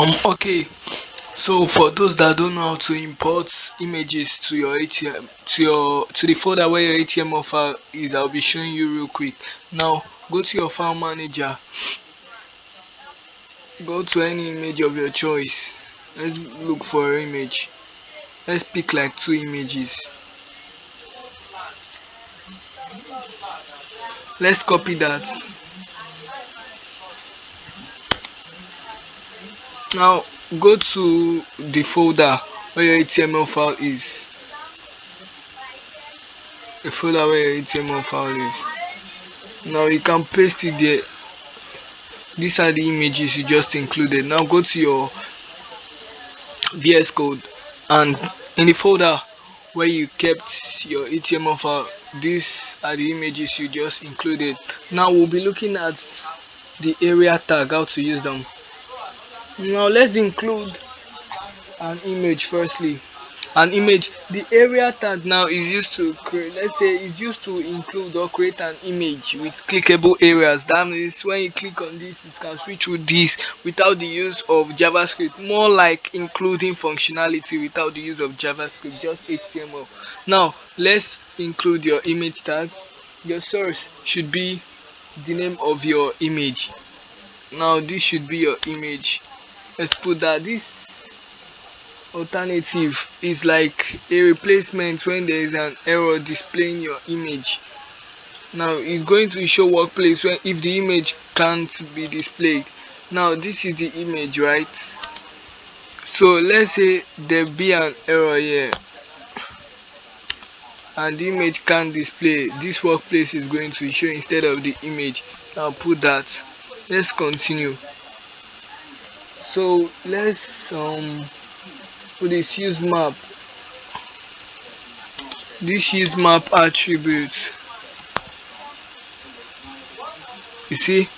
Okay, so for those that don't know how to import images to your ATM, to the folder where your HTML file is, I'll be showing you real quick. Now go to your file manager, go to any image of your choice. Let's look for an image. Let's pick like 2 images. Let's copy that. Now go to the folder where your HTML file is. The folder where your HTML file is. Now you can paste it there. These are the images you just included. Now go to your VS Code, and in the folder where you kept your HTML file, these are the images you just included. Now we'll be looking at the area tag, how to use them. Now let's include an image firstly. An image, the area tag now is used to create, let's say it's used to include or create an image with clickable areas. That means when you click on this, it can switch through this without the use of JavaScript, more like including functionality without the use of JavaScript, just HTML. Now let's include your image tag. Your source should be the name of your image. Now this should be your image. Let's put that. This alternative is like a replacement when there is an error displaying your image. Now it's going to show workplace when if the image can't be displayed. Now this is the image, right? So let's say there be an error here and the image can't display. This workplace is going to show instead of the image. Now put that. Let's continue. So let's put this use map. This use map attribute, you see,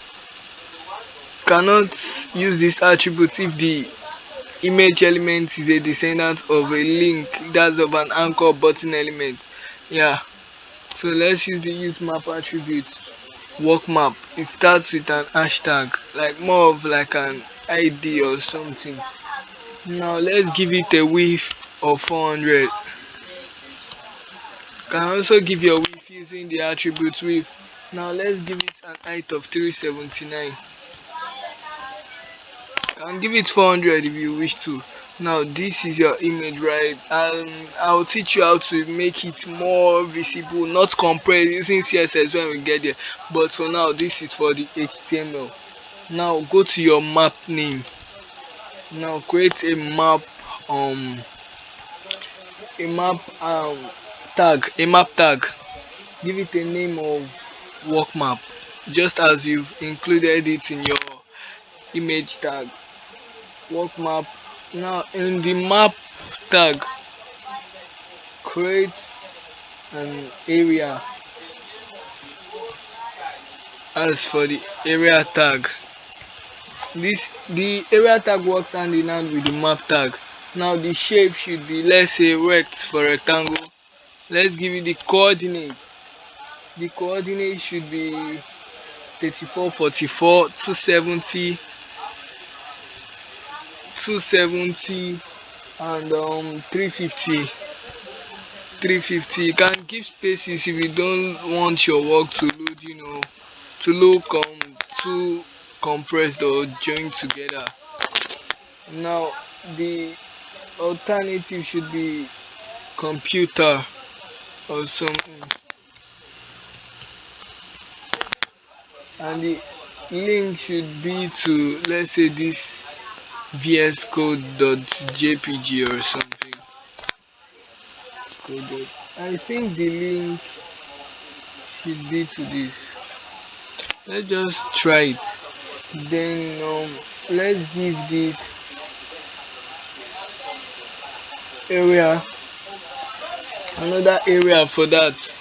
cannot use this attribute if the image element is a descendant of a link, that's of an anchor button element. Yeah, so let's use the use map attribute. Work map, it starts with an hashtag, like more of like an ID or something. Now let's give it a width of 400. Can also give your width using the attribute width. Now let's give it an height of 379. Can give it 400 if you wish to. Now this is your image, right? And I'll teach you how to make it more visible, not compress using CSS when we get there, but for now this is for the HTML. Now go to your map name. Now create a map um a map tag, a map tag. Give it a name of work map, just as you've included it in your image tag. Work map. Now in the map tag, create an area. As for the area tag, the area tag works hand in hand with the map tag. Now the shape should be, let's say, rect for rectangle. Let's give it the coordinates. The coordinates should be 34, 44, 270, 270, and 350. 350. You can give spaces if you don't want your work to load, to look too compressed or joined together. Now the alternative should be computer or something, and the link should be to, let's say, this vscode.jpg or something. I think the link should be to this. Let's just try it. Then let's give this area another area for that,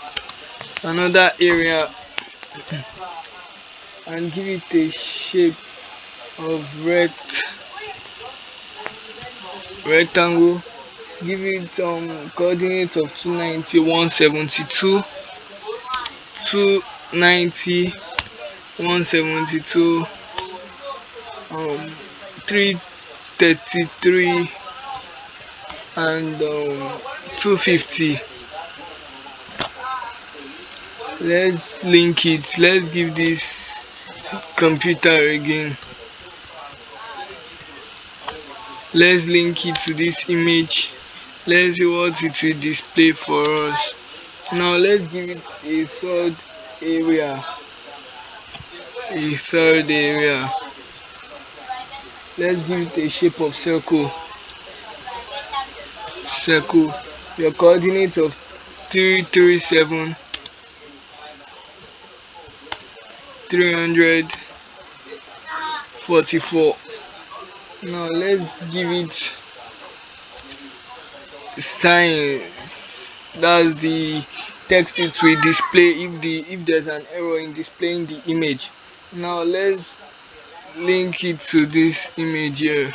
another area, and give it a shape of rectangle. Give it coordinate of 290, 172, 290, 172, um 3 233 and 250. Let's link it. Let's give this computer again. Let's link it to this image. Let's see what it will display for us. Now let's give it a third area. Let's give it a shape of circle. Your coordinate of 337 344. Now let's give it science. That's the text it will display if there's an error in displaying the image. Now let's link it to this image here.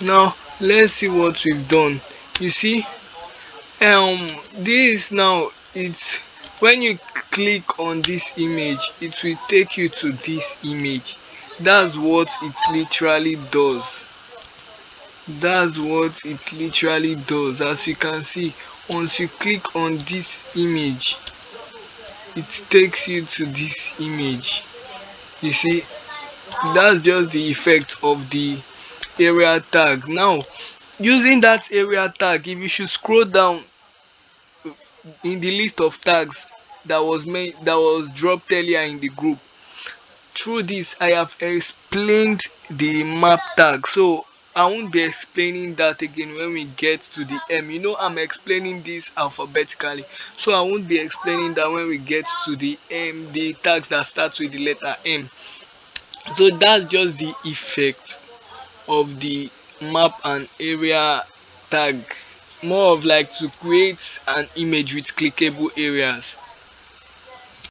Now let's see what we've done. You see, this now, it's when you click on this image, it will take you to this image. That's what it literally does. As you can see, once you click on this image, it takes you to this image. You see, that's just the effect of the area tag. Now, using that area tag, if you should scroll down in the list of tags that was dropped earlier in the group, through this I have explained the map tag, so I won't be explaining that again when we get to the M. I'm explaining this alphabetically, so I won't be explaining that when we get to the M, the tags that starts with the letter M. So that's just the effect of the map and area tag, more of like to create an image with clickable areas.